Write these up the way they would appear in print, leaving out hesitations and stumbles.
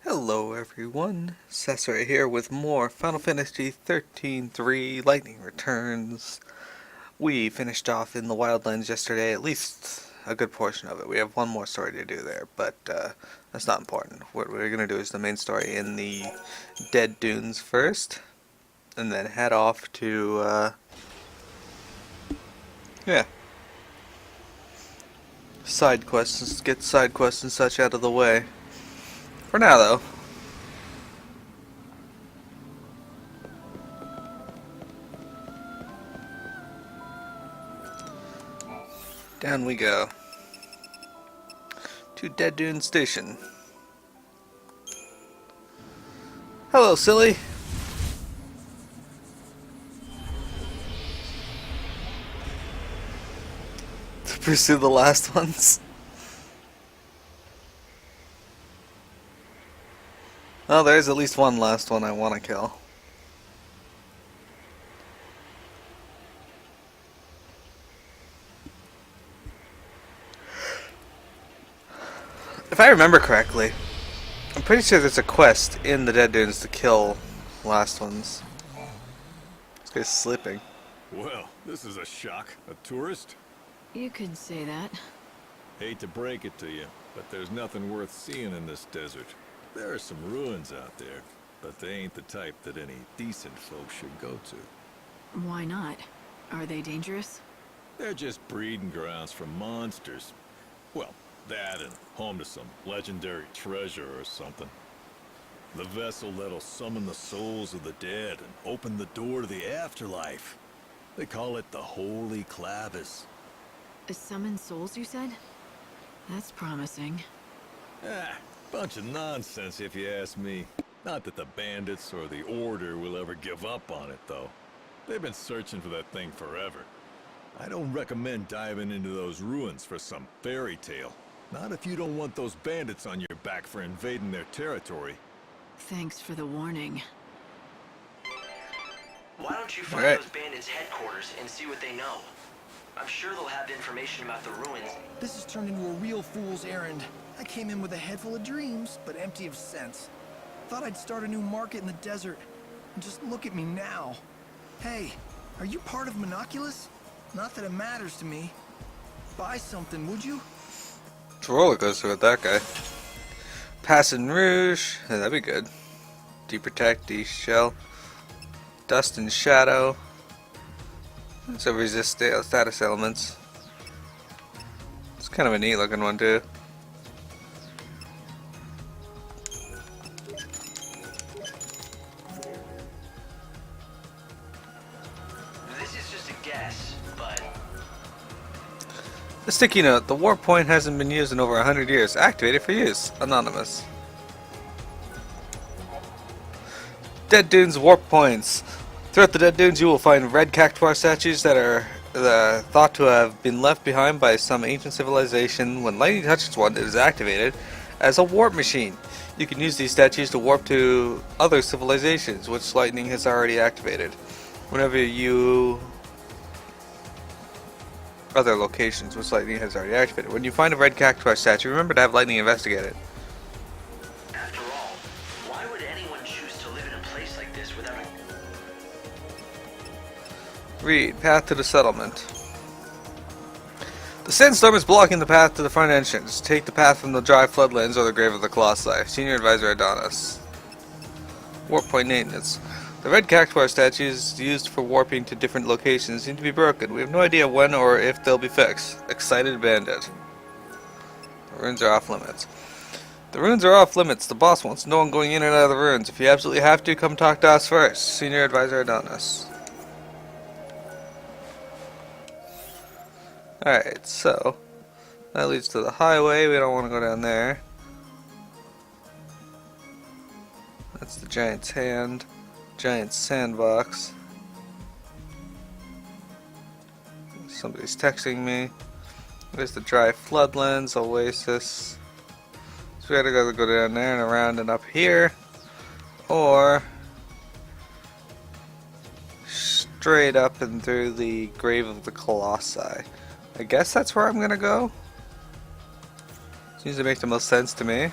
Hello everyone, Cesar here with more Final Fantasy XIII 3 Lightning Returns. We finished off in the Wildlands yesterday, at least a good portion of it. We have one more story to do there, but that's not important. What we're going to do is the main story in the Dead Dunes first, and then head off to, side quests, get side quests and such out of the way. For now though, down we go to Dead Dune Station. Hello, silly. To pursue the last ones. Well, there's at least one last one I want to kill. If I remember correctly, I'm pretty sure there's a quest in the Dead Dunes to kill last ones. This guy's sleeping. Well, this is a shock. A tourist? You could say that. Hate to break it to you, but there's nothing worth seeing in this desert. There are some ruins out there, but they ain't the type that any decent folk should go to. Why not? Are they dangerous? They're just breeding grounds for monsters. Well, that and home to some legendary treasure or something. The vessel that'll summon the souls of the dead and open the door to the afterlife. They call it the Holy Clavis. Summon souls, you said? That's promising. Bunch of nonsense if you ask me. Not that the Bandits or the Order will ever give up on it, though. They've been searching for that thing forever. I don't recommend diving into those ruins for some fairy tale. Not if you don't want those bandits on your back for invading their territory. Thanks for the warning. Why don't you find those bandits' headquarters and see what they know? I'm sure they'll have information about the ruins. This has turned into a real fool's errand. I came in with a head full of dreams, but empty of sense. Thought I'd start a new market in the desert. And just look at me now. Hey, are you part of Monoculus? Not that it matters to me. Buy something, would you? It's a roller coaster with that guy. Passing Rouge, yeah, that'd be good. Deprotect, De-shell. Dust and Shadow. So resist status elements. It's kind of a neat looking one too. This is just a guess, but... A sticky note. The warp point hasn't been used in over 100 years. Activated for use. Anonymous. Dead Dunes warp points. Throughout the Dead Dunes you will find red cactuar statues that are thought to have been left behind by some ancient civilization. When lightning touches one, it is activated as a warp machine. You can use these statues to warp to other civilizations, which lightning has already activated. Whenever you... other locations, which lightning has already activated. When you find a red cactuar statue, remember to have lightning investigate it. After all, why would anyone choose to live in a place like this without a... Read. Path to the settlement. The sandstorm is blocking the path to the front entrance. Take the path from the dry floodlands or the grave of the Colossi. Senior Advisor Adonis. Warp point maintenance. The red cactuar statues used for warping to different locations seem to be broken. We have no idea when or if they'll be fixed. Excited Bandit. The ruins are off limits. The ruins are off limits. The boss wants no one going in and out of the ruins. If you absolutely have to, come talk to us first. Senior Advisor Adonis. Alright, so that leads to the highway. We don't want to go down there. That's the giant's hand. Giant sandbox. Somebody's texting me. There's the dry floodlands, oasis. So we gotta go down there and around and up here. Or straight up and through the grave of the Colossi. I guess that's where I'm gonna go. Seems to make the most sense to me.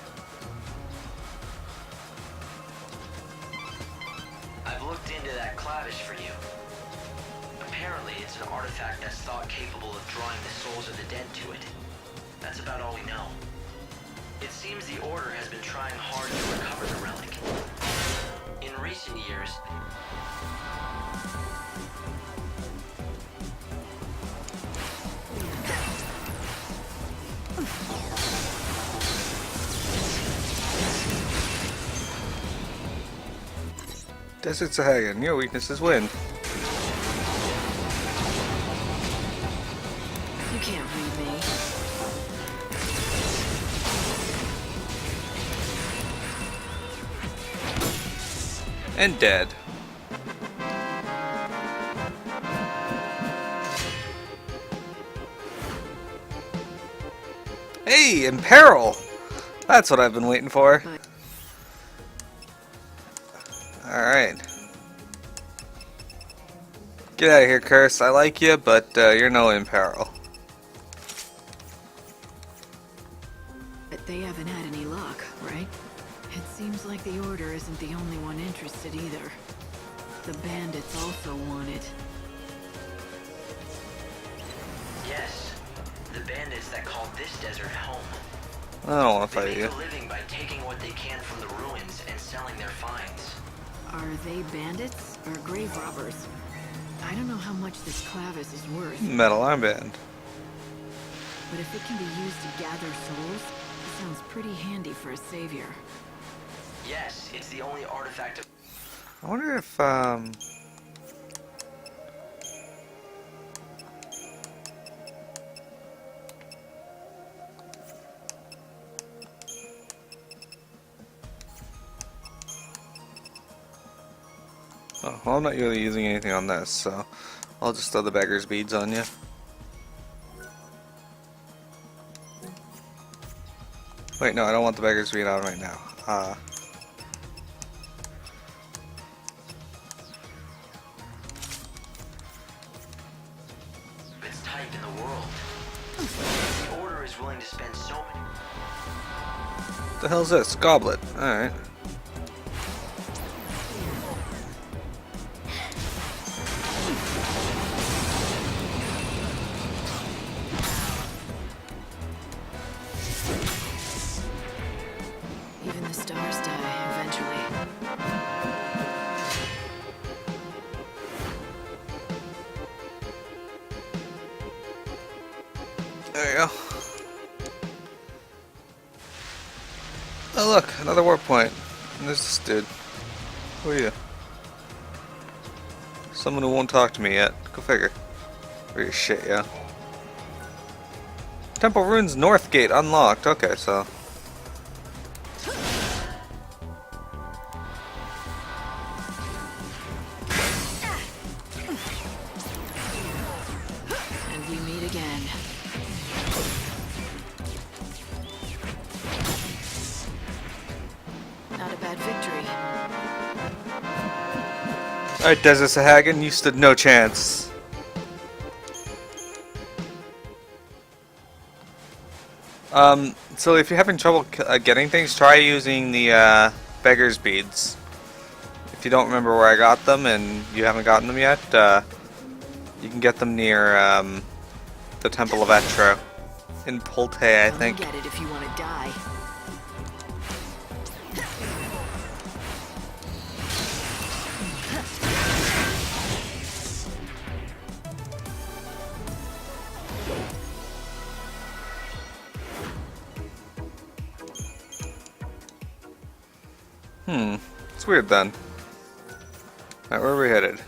sent to it. That's about all we know. It seems the Order has been trying hard to recover the relic. In recent years, Desert Sahagan, your weakness is wind. You can't read me. And dead. Hey, in peril! That's what I've been waiting for. Alright. Get out of here, Curse. I like you, but you're no in peril. But they haven't had any luck, right? It seems like the Order isn't the only one interested either. The Bandits also want it. yes, the bandits that called this desert home. I don't want to They fight make you. a living by taking what they can from the ruins and selling their finds. Are they bandits or grave robbers? I don't know how much this Clavis is worth, Metal armband. but if it can be used to gather souls, it sounds pretty handy for a savior. Yes, it's the only artifact of... I wonder if oh, well, I'm not really using anything on this, so I'll just throw the beggar's beads on you. Wait, no, I don't want the beggar's bead on right now. It's tight in the world. The Order is willing to spend so many... What the hell's this? Goblet. Alright. Even the stars die eventually. There you go. Oh look, another warp point. And there's this dude. Who are you? Someone who won't talk to me yet. Go figure. Or your shit, yeah. Temple Ruins North Gate unlocked. Okay, so. And we meet again. Not a bad victory. Alright, Desert Sahagan, you stood no chance. So if you're having trouble getting things, try using the beggar's beads. If you don't remember where I got them and you haven't gotten them yet, you can get them near the Temple of Etro in Pulte, I think. Come get it if you want to die. It's weird then. Alright, where are we headed?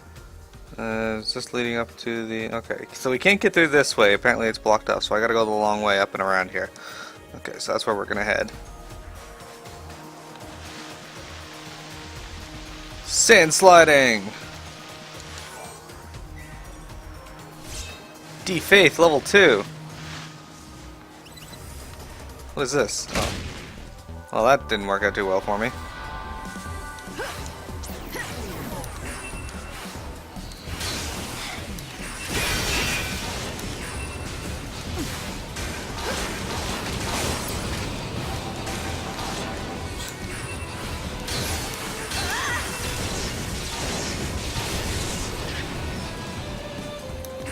It's just leading up to the... Okay, so we can't get through this way. Apparently it's blocked up, so I gotta go the long way up and around here. Okay, so that's where we're gonna head. Sand sliding! D-Faith, level 2! What is this? Oh. Well, that didn't work out too well for me.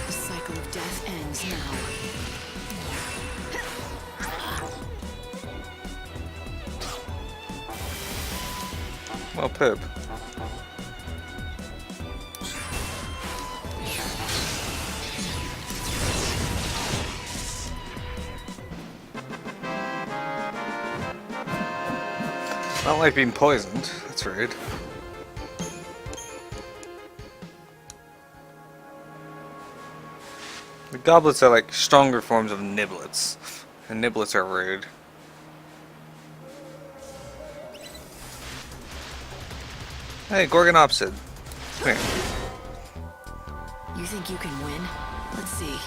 The cycle of death ends now. Well, poop. I don't like being poisoned. That's rude. The goblets are like stronger forms of niblets, and niblets are rude. Hey, Gorgonopsid. Come here. You think you can win? Let's see.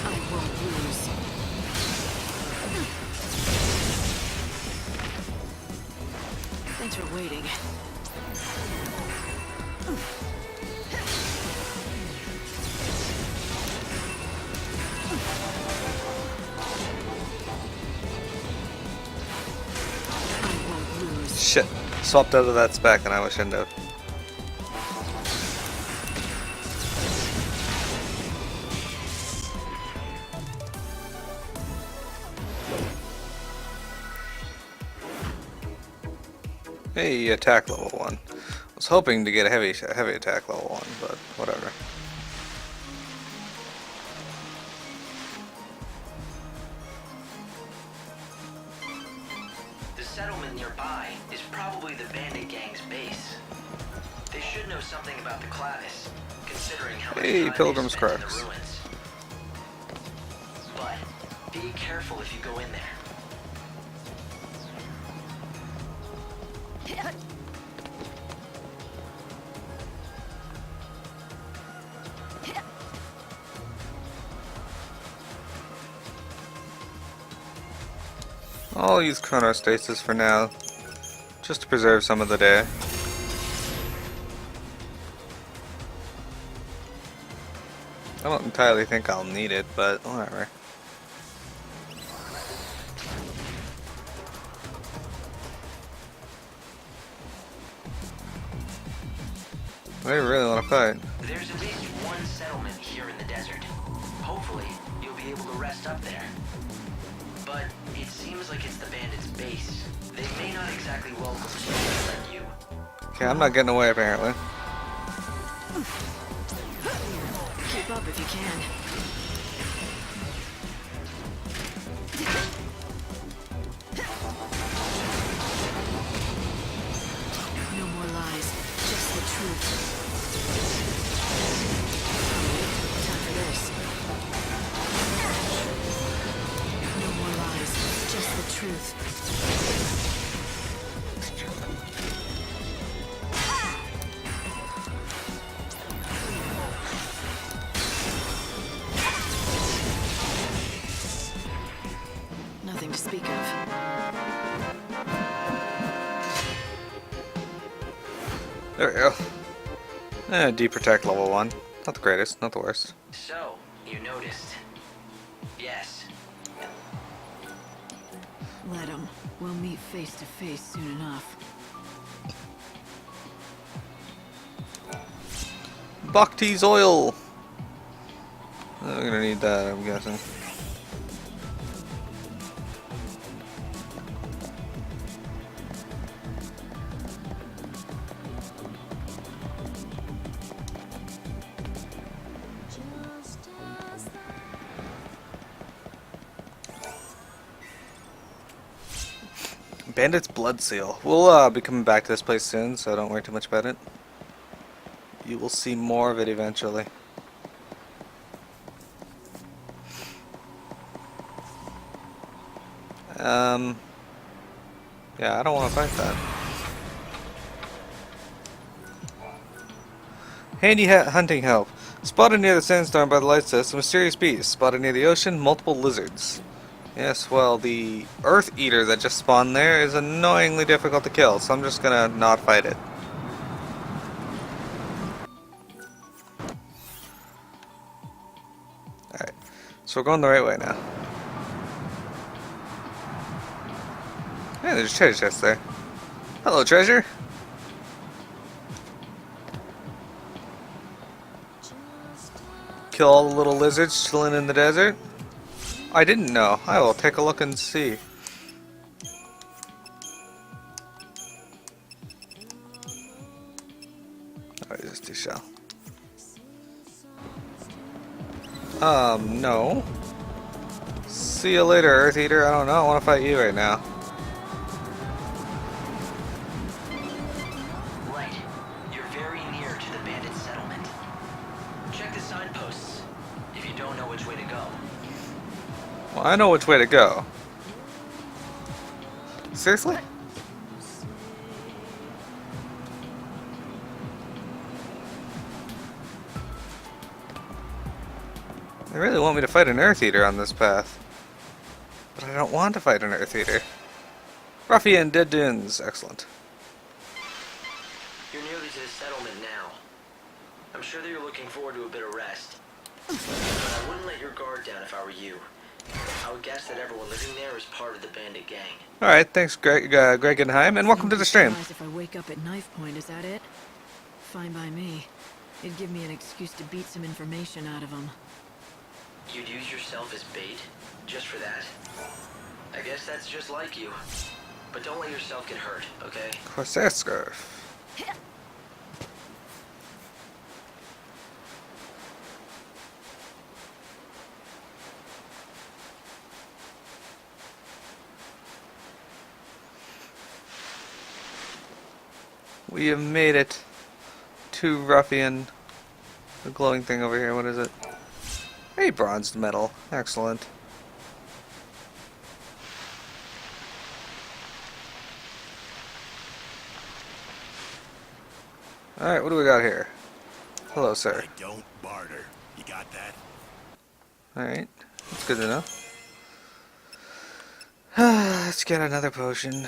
I won't lose. Thanks for waiting. I won't lose. Shit. Swapped out of that spec and I shouldn't have. Hey, attack level 1. I was hoping to get a heavy attack level 1, but whatever. The settlement nearby is probably the bandit gang's base. They should know something about the Clavis, considering how much Hey, time Pilgrim's they spent in Crux. the ruins. But be careful if you go in there. I'll use chronostasis for now, just to preserve some of the day. I don't entirely think I'll need it, but whatever. I really want to fight. There's at least one settlement here in the desert. Hopefully, you'll be able to rest up there. But it seems like it's the bandits' base. They may not exactly welcome strangers like you. Okay, I'm not getting away apparently. Keep up if you can. No more lies, just the truth. Time for this. No more lies, just the truth. Nothing to speak of. There we go. Deprotect level 1. Not the greatest, not the worst. So, you noticed. Yes. Let 'em. We'll meet face to face soon enough. Bhakti's oil! I'm gonna need that, I'm guessing. Bandit's Blood Seal. We'll be coming back to this place soon, so don't worry too much about it. You will see more of it eventually. Yeah, I don't want to fight that. Handy hunting help. Spotted near the sandstorm by the light system, mysterious beast. Spotted near the ocean, multiple lizards. Yes, well, the Earth Eater that just spawned there is annoyingly difficult to kill, so I'm just gonna not fight it. Alright, so we're going the right way now. Hey, there's a treasure chest there. Hello, treasure! Kill all the little lizards chilling in the desert? I didn't know. I will take a look and see. No. See you later, Earth Eater. I don't know. I want to fight you right now. Right. You're very near to the bandit settlement. Check the signposts if you don't know which way to go. Well, I know which way to go. Seriously? They really want me to fight an Earth Eater on this path. But I don't want to fight an Earth Eater. Ruffian, dead dunes. Excellent. You're nearly to the settlement now. I'm sure that you're looking forward to a bit of rest. But I wouldn't let your guard down if I were you. I would guess that everyone living there is part of the bandit gang. Alright, thanks Gregenheim, and welcome to the stream. If I wake up at knife point, is that it? Fine by me. It'd give me an excuse to beat some information out of them. You'd use yourself as bait? Just for that? I guess that's just like you. But don't let yourself get hurt, okay? Corsair Scarf. We have made it to Ruffian. The glowing thing over here, what is it? A bronzed metal. Excellent. Alright, what do we got here? Hello, sir. I don't barter. You got that? Alright, that's good to know. Let's get another potion.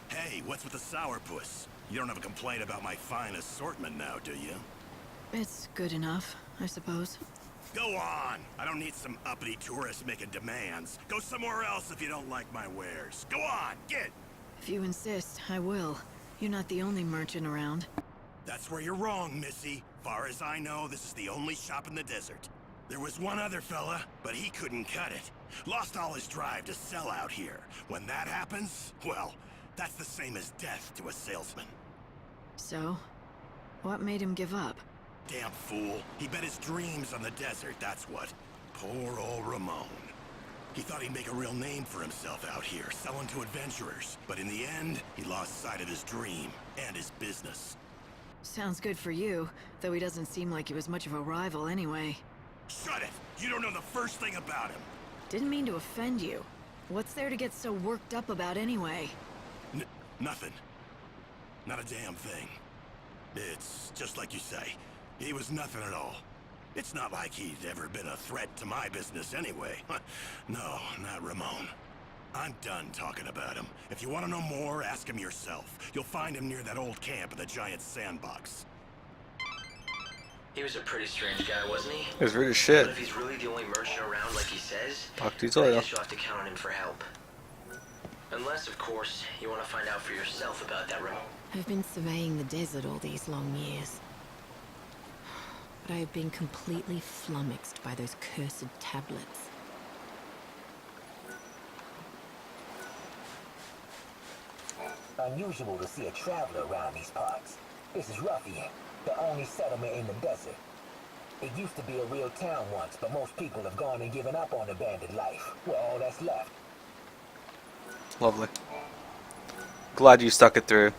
Hey, what's with the sourpuss? You don't have a complaint about my fine assortment now, do you? It's good enough, I suppose. Go on! I don't need some uppity tourists making demands. Go somewhere else if you don't like my wares. Go on, get! If you insist, I will. You're not the only merchant around. That's where you're wrong, Missy. Far as I know, this is the only shop in the desert. There was one other fella, but he couldn't cut it. Lost all his drive to sell out here. When that happens, well, that's the same as death to a salesman. So? What made him give up? Damn fool. He bet his dreams on the desert, that's what. Poor old Ramon. He thought he'd make a real name for himself out here, selling to adventurers. But in the end, he lost sight of his dream and his business. Sounds good for you, though he doesn't seem like he was much of a rival anyway. Shut it! You don't know the first thing about him! Didn't mean to offend you. What's there to get so worked up about anyway? Nothing. Not a damn thing. It's just like you say. He was nothing at all. It's not like he'd ever been a threat to my business anyway. No, not Ramon. I'm done talking about him. If you want to know more, ask him yourself. You'll find him near that old camp in the giant sandbox. He was a pretty strange guy, wasn't he? It was really shit. But if he's really the only merchant around like he says, Talk to I Toyo. guess you'll have to count on him for help. Unless, of course, you want to find out for yourself about that Ramon. I've been surveying the desert all these long years. But I have been completely flummoxed by those cursed tablets. Unusual to see a traveler around these parts. This is Ruffian, the only settlement in the desert. It used to be a real town once, but most people have gone and given up on the bandit life. We're all that's left. Lovely. Glad you stuck it through.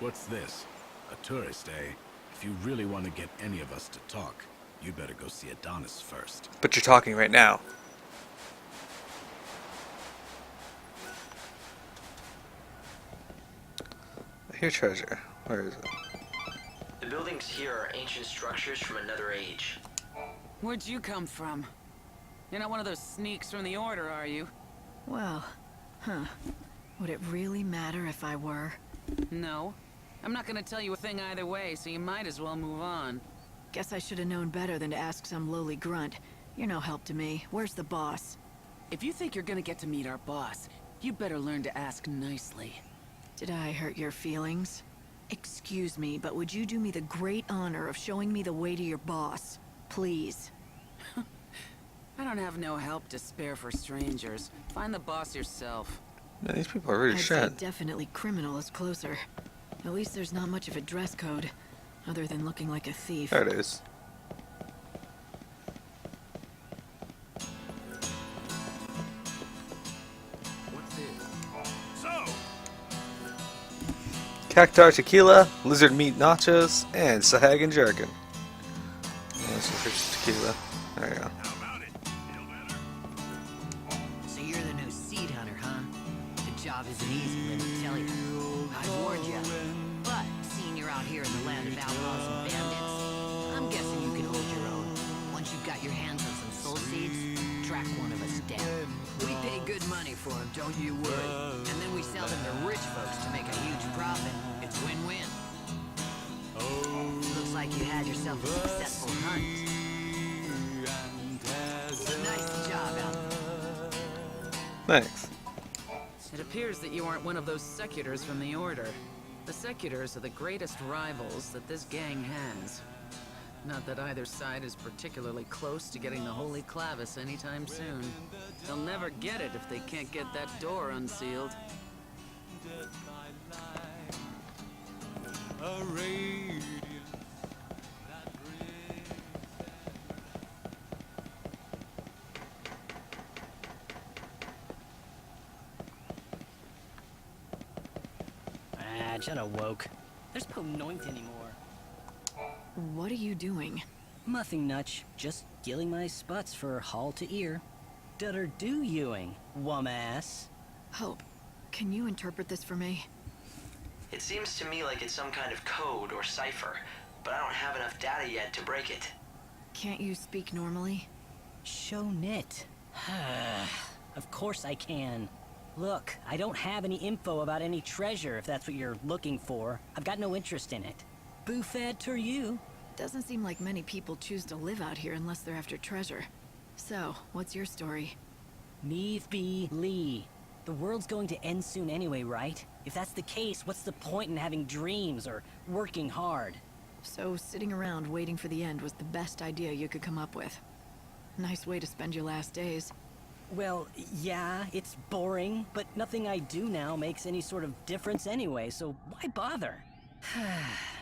What's this? A tourist, eh? If you really want to get any of us to talk, you better go see Adonis first. But you're talking right now. I hear treasure. Where is it? The buildings here are ancient structures from another age. Where'd you come from? You're not one of those sneaks from the Order, are you? Well, would it really matter if I were? No. I'm not gonna tell you a thing either way, so you might as well move on. Guess I should have known better than to ask some lowly grunt. You're no help to me. Where's the boss? If you think you're gonna get to meet our boss, you'd better learn to ask nicely. Did I hurt your feelings? Excuse me, but would you do me the great honor of showing me the way to your boss? Please. I don't have no help to spare for strangers. Find the boss yourself. Man, these people are really I'd say shit. definitely criminal is closer. At least there's not much of a dress code, other than looking like a thief. There it is. So, Cactar tequila, lizard meat nachos, and Sahagan jerkin. Oh, this is just tequila. There you go. how about it? Feel better? So you're the new seed hunter, huh? The job isn't easy, let me tell you. I warned you. But seeing you're out here in the land of outlaws and bandits, I'm guessing you can hold your own. Once you've got your hands on some soul seeds, track one of us down. We pay good money for them, don't you worry. And then we sell them to rich folks to make a huge profit. It's win-win. Looks like you had yourself a successful hunt. Nice job out there. Thanks. It appears that you aren't one of those secutors from the Order. The secutors are the greatest rivals that this gang has. Not that either side is particularly close to getting the Holy Clavis anytime soon. They'll never get it if they can't get that door unsealed. Ah, Jenna woke. There's no noint anymore. What are you doing? Nothing much. Just gilling my sputs for hall to ear. Dutter do Ewing, wum-ass. Hope, can you interpret this for me? It seems to me like it's some kind of code or cipher, but I don't have enough data yet to break it. Can't you speak normally? Show knit. Of course I can. Look, I don't have any info about any treasure, if that's what you're looking for. I've got no interest in it. Buffet to you. Doesn't seem like many people choose to live out here unless they're after treasure. So, what's your story? Meath be Lee. The world's going to end soon anyway, right? If that's the case, what's the point in having dreams or working hard? So, sitting around waiting for the end was the best idea you could come up with. Nice way to spend your last days. Well, yeah, it's boring, but nothing I do now makes any sort of difference anyway, so why bother?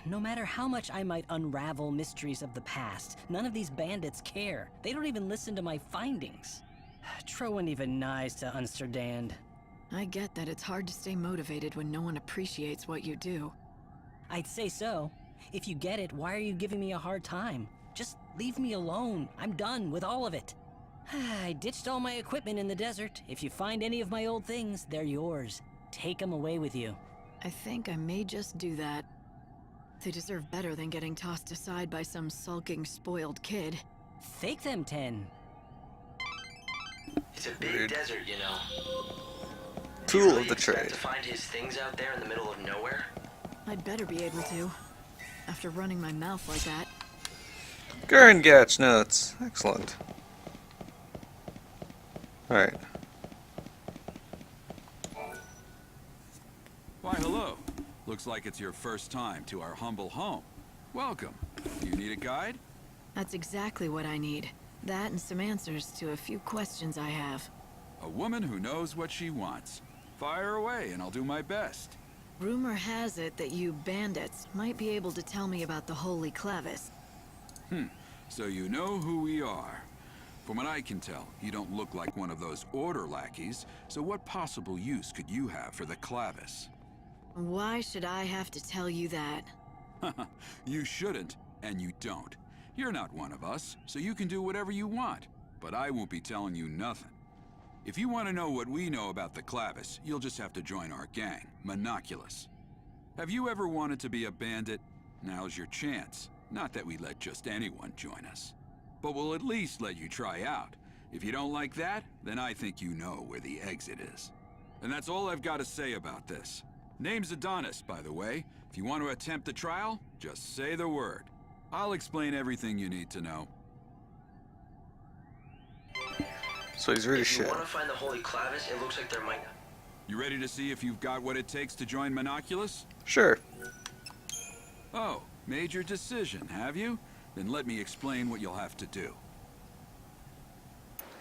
No matter how much I might unravel mysteries of the past, none of these bandits care. They don't even listen to my findings. Troen even nice to understand. I get that it's hard to stay motivated when no one appreciates what you do. I'd say so. If you get it, why are you giving me a hard time? Just leave me alone. I'm done with all of it. I ditched all my equipment in the desert. If you find any of my old things, they're yours. Take them away with you. I think I may just do that. They deserve better than getting tossed aside by some sulking, spoiled kid. Fake them, 10. It's a big desert, you know. Tool Do you really of the expect trade. to find his things out there in the middle of nowhere? I'd better be able to. After running my mouth like that. Gurngach notes. Excellent. Alright. Why, hello. Looks like it's your first time to our humble home. Welcome. Do you need a guide? That's exactly what I need. That and some answers to a few questions I have. A woman who knows what she wants. Fire away and I'll do my best. Rumor has it that you bandits might be able to tell me about the Holy Clavis. So you know who we are. From what I can tell, you don't look like one of those order lackeys, so what possible use could you have for the Clavis? Why should I have to tell you that? You shouldn't, and you don't. You're not one of us, so you can do whatever you want. But I won't be telling you nothing. If you want to know what we know about the Clavis, you'll just have to join our gang, Monoculus. Have you ever wanted to be a bandit? Now's your chance. Not that we let just anyone join us. But we'll at least let you try out. If you don't like that, then I think you know where the exit is. And that's all I've got to say about this. Name's Adonis, by the way. If you want to attempt the trial, just say the word. I'll explain everything you need to know. So he's really If you shit. want to find the Holy Clavis, it looks like there might... You ready to see if you've got what it takes to join Monoculus? Sure. Oh, made your decision, have you? Then let me explain what you'll have to do.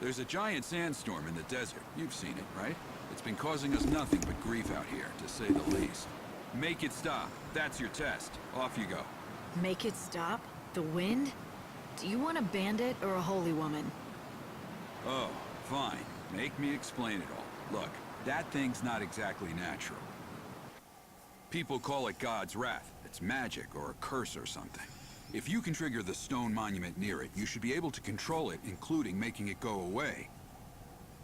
There's a giant sandstorm in the desert. You've seen it, right? It's been causing us nothing but grief out here, to say the least. Make it stop. That's your test. Off you go. Make it stop? The wind? Do you want a bandit or a holy woman? Oh, fine. Make me explain it all. Look, that thing's not exactly natural. People call it God's wrath. It's magic or a curse or something. If you can trigger the stone monument near it, you should be able to control it, including making it go away.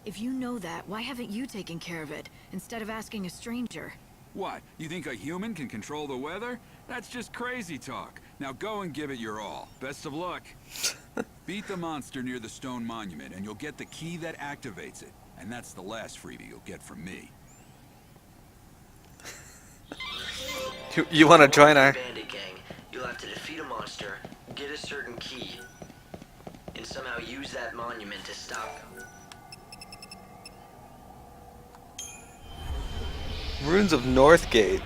If you know that, why haven't you taken care of it, instead of asking a stranger? What? You think a human can control the weather? That's just crazy talk. Now go and give it your all. Best of luck. Beat the monster near the stone monument, and you'll get the key that activates it. And that's the last freebie you'll get from me. You want to join our... Bandit gang. You'll have to defeat a monster, get a certain key, and somehow use that monument to stop them. Ruins of Northgate.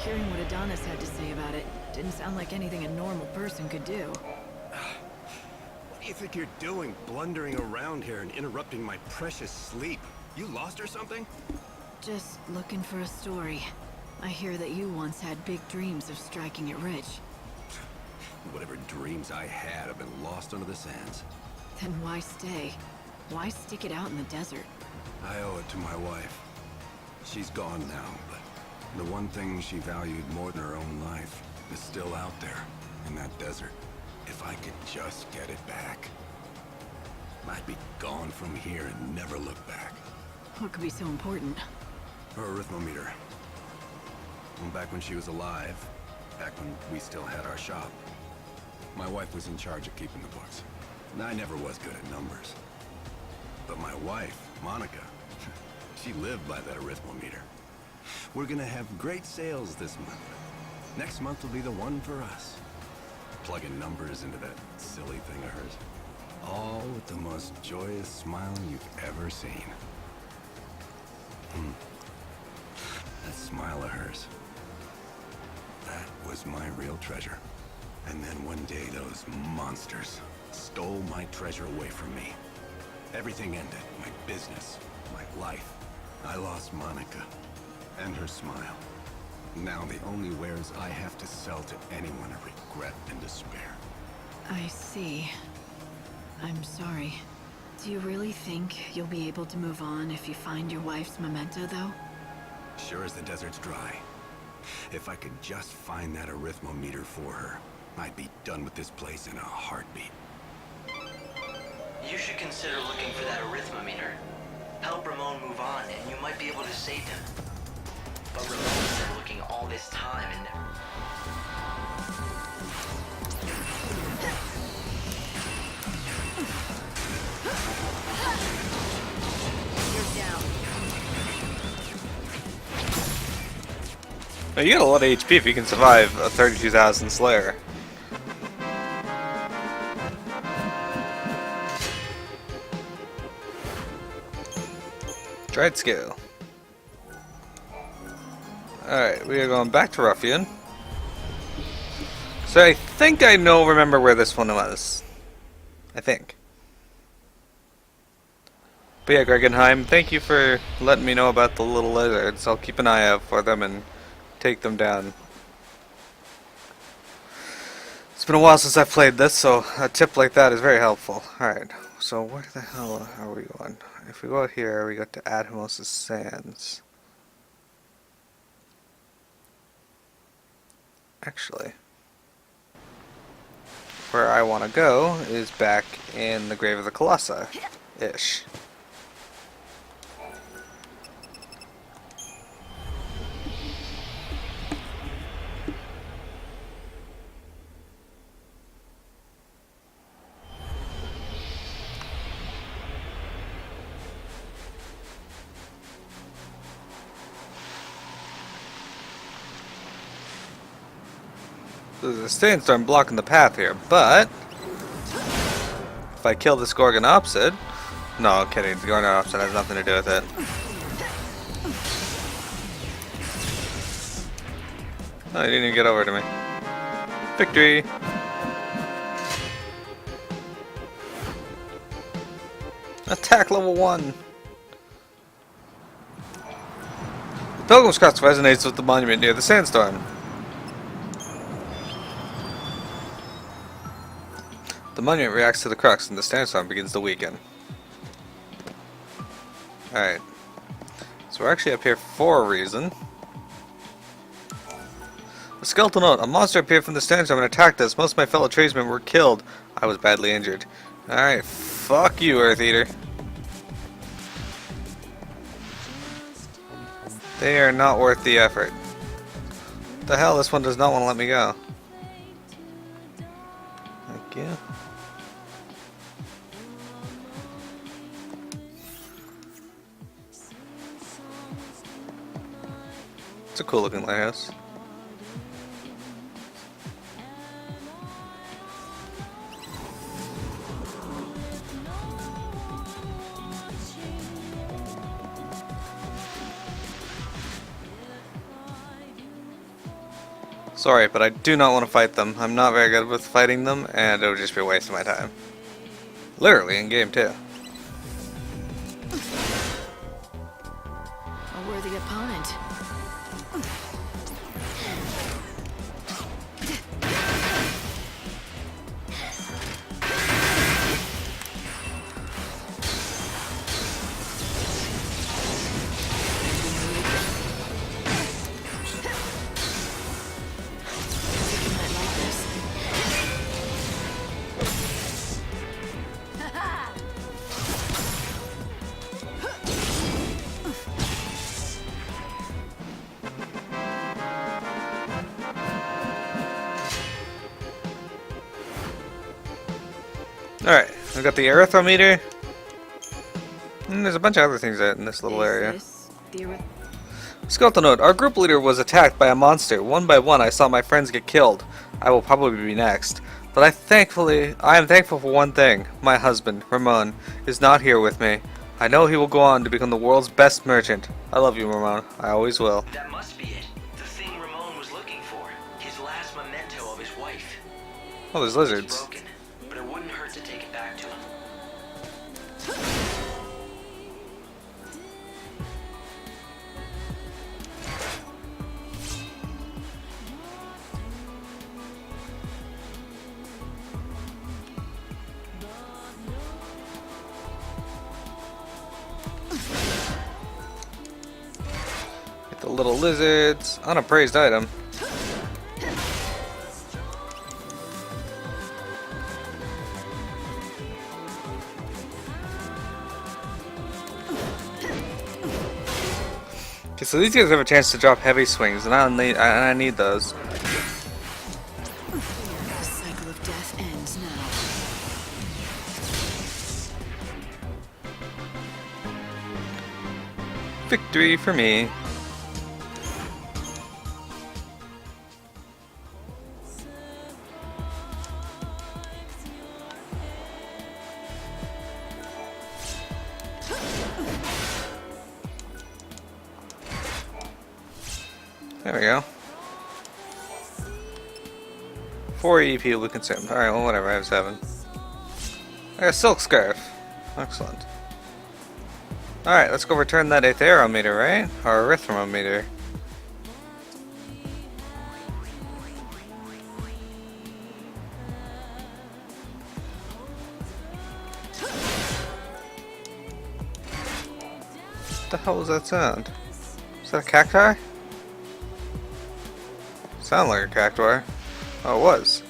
Hearing what Adonis had to say about it didn't sound like anything a normal person could do. What do you think you're doing, blundering around here and interrupting my precious sleep? You lost or something? Just looking for a story. I hear that you once had big dreams of striking it rich. Whatever dreams I had have been lost under the sands. Then why stay? Why stick it out in the desert? I owe it to my wife. She's gone now, but the one thing she valued more than her own life is still out there, in that desert. If I could just get it back, I'd be gone from here and never look back. What could be so important? Her arithmometer. Well, back when she was alive, back when we still had our shop, my wife was in charge of keeping the books. And I never was good at numbers. But my wife, Monica, she lived by that arithmometer. We're gonna have great sales this month. Next month will be the one for us. Plugging numbers into that silly thing of hers. All with the most joyous smile you've ever seen. That smile of hers. That was my real treasure. And then one day those monsters stole my treasure away from me. Everything ended. My business, my life. I lost Monica and her smile. Now the only wares I have to sell to anyone are regret and despair. I see. I'm sorry. Do you really think you'll be able to move on if you find your wife's memento, though? Sure as the desert's dry. If I could just find that arithmometer for her, I'd be done with this place in a heartbeat. You should consider looking for that arithmometer. Help Ramon move on, and you might be able to save him. But Ramon's been looking all this time and... You're down. Oh, you get a lot of HP if you can survive a 32,000 Slayer. Dread skill. Alright, we are going back to Ruffian. So I think I remember where this one was. I think. But yeah, Greggenheim, thank you for letting me know about the little lizards. I'll keep an eye out for them and take them down. It's been a while since I've played this, so a tip like that is very helpful. Alright, so where the hell are we going? If we go out here, we go to Atomos' Sands. Actually, where I want to go is back in the Grave of the Colossi-ish. There's a sandstorm blocking the path here, but if I kill this Gorgonopsid... No, I'm kidding. The Gorgonopsid has nothing to do with it. Oh, he didn't even get over to me. Victory! Attack level 1! The Pilgrim's Crest resonates with the monument near the sandstorm. The monument reacts to the crux and the sandstorm begins to weaken. Alright. So we're actually up here for a reason. A skeletal note. A monster appeared from the sandstorm and attacked us. Most of my fellow tradesmen were killed. I was badly injured. Alright, fuck you, Earth Eater. They are not worth the effort. What the hell, this one does not want to let me go. Thank you. It's a cool looking lighthouse. Sorry, but I do not want to fight them. I'm not very good with fighting them, and it would just be a waste of my time. Literally, in game too. A worthy opponent. Alright, we've got the erythrometer. And there's a bunch of other things in this little area. Skeletal note. Our group leader was attacked by a monster. One by one I saw my friends get killed. I will probably be next. But I am thankful for one thing. My husband, Ramon, is not here with me. I know he will go on to become the world's best merchant. I love you, Ramon. I always will. That must be it. The thing Ramon was looking for. His last memento of his wife. Oh, there's lizards. It's broken, but it wouldn't hurt to take it back to him. Get the little lizards. Unappraised item. Okay, so these guys have a chance to drop heavy swings, and I need those. The cycle of death ends now. Victory for me. There we go. 4 EP will be consumed. Alright, well, whatever, I have 7. I got a silk scarf. Excellent. Alright, let's go return that aetherometer, right? Or erythrometer. What the hell was that sound? Is that a cacti? Sound like a cactuar. Oh, it was.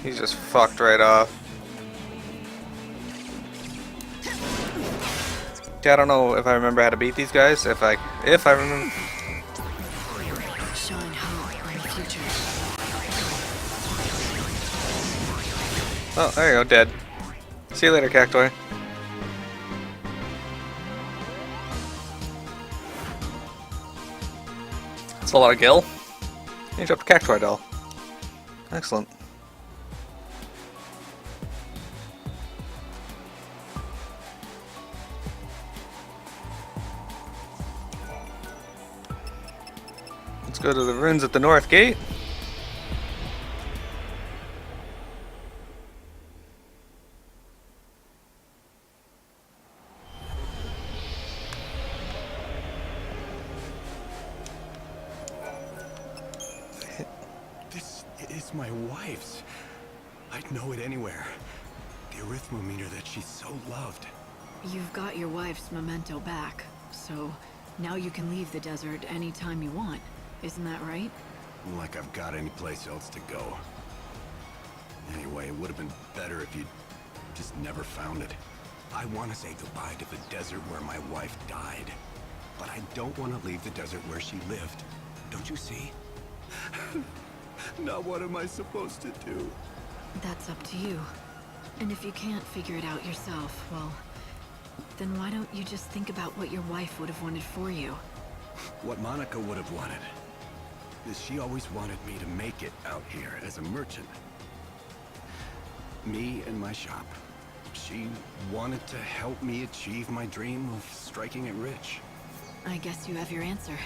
He's just fucked right off. Okay, I don't know if I remember how to beat these guys. If I remember. Shine hope on the future. Oh, there you go, dead. See you later, cactuar. That's a lot of gil. You dropped a cactuar doll. Excellent. Let's go to the ruins at the north gate. This is my wife's. I'd know it anywhere. The arithmometer that she so loved. You've got your wife's memento back, so now you can leave the desert anytime you want. Isn't that right? Like I've got any place else to go. Anyway, it would have been better if you'd just never found it. I want to say goodbye to the desert where my wife died. But I don't want to leave the desert where she lived. Don't you see? Now what am I supposed to do? That's up to you. And if you can't figure it out yourself, well, then why don't you just think about what your wife would have wanted for you? What Monica would have wanted is she always wanted me to make it out here as a merchant. Me and my shop. She wanted to help me achieve my dream of striking it rich. I guess you have your answer.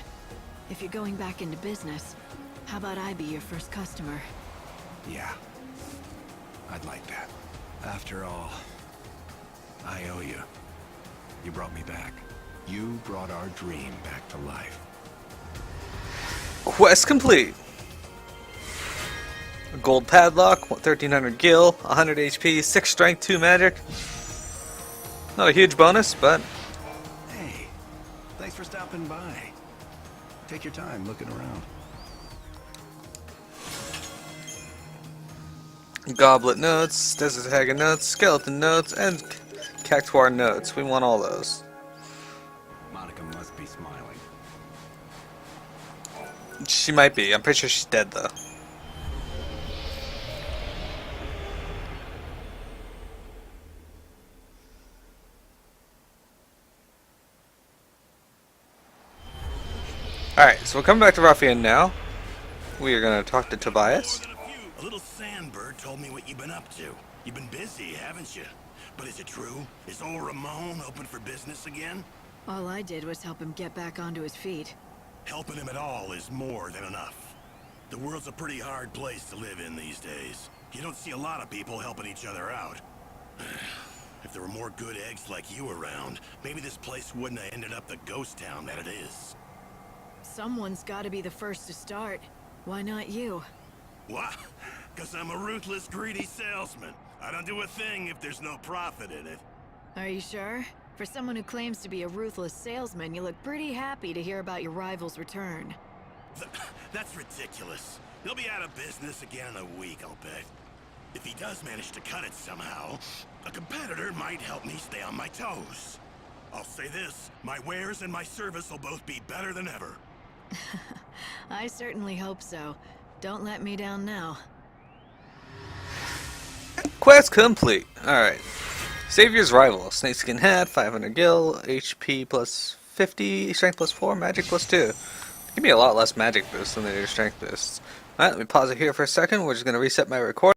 If you're going back into business, how about I be your first customer? Yeah. I'd like that. After all, I owe you. You brought me back. You brought our dream back to life. Quest complete. A gold padlock, 1300 gil, 100 HP, 6 strength, 2 magic. Not a huge bonus, but Hey, thanks for stopping by. Take your time looking around. goblet notes, desert haggard notes, skeleton notes, and cactuar notes. We want all those. Monica must be smiling. She might be. I'm pretty sure she's dead though. Alright, so we're coming back to Ruffian now. We are going to talk to Tobias. A little sandbird told me what you've been up to. You've been busy, haven't you? But is it true? Is old Ramon open for business again? All I did was help him get back onto his feet. Helping him at all is more than enough. The world's a pretty hard place to live in these days. You don't see a lot of people helping each other out. If there were more good eggs like you around, maybe this place wouldn't have ended up the ghost town that it is. Someone's got to be the first to start. Why not you? Why? Because I'm a ruthless, greedy salesman. I don't do a thing if there's no profit in it. Are you sure? For someone who claims to be a ruthless salesman, you look pretty happy to hear about your rival's return. That's ridiculous. He'll be out of business again in a week, I'll bet. If he does manage to cut it somehow, a competitor might help me stay on my toes. I'll say this, my wares and my service will both be better than ever. I certainly hope so. Don't let me down now. Quest complete. Alright. Savior's Rival. Snakeskin hat, 500 gil, HP plus 50, strength plus 4, magic plus 2. Give me a lot less magic boost than they do strength boosts. Alright, let me pause it here for a second. We're just going to reset my recording.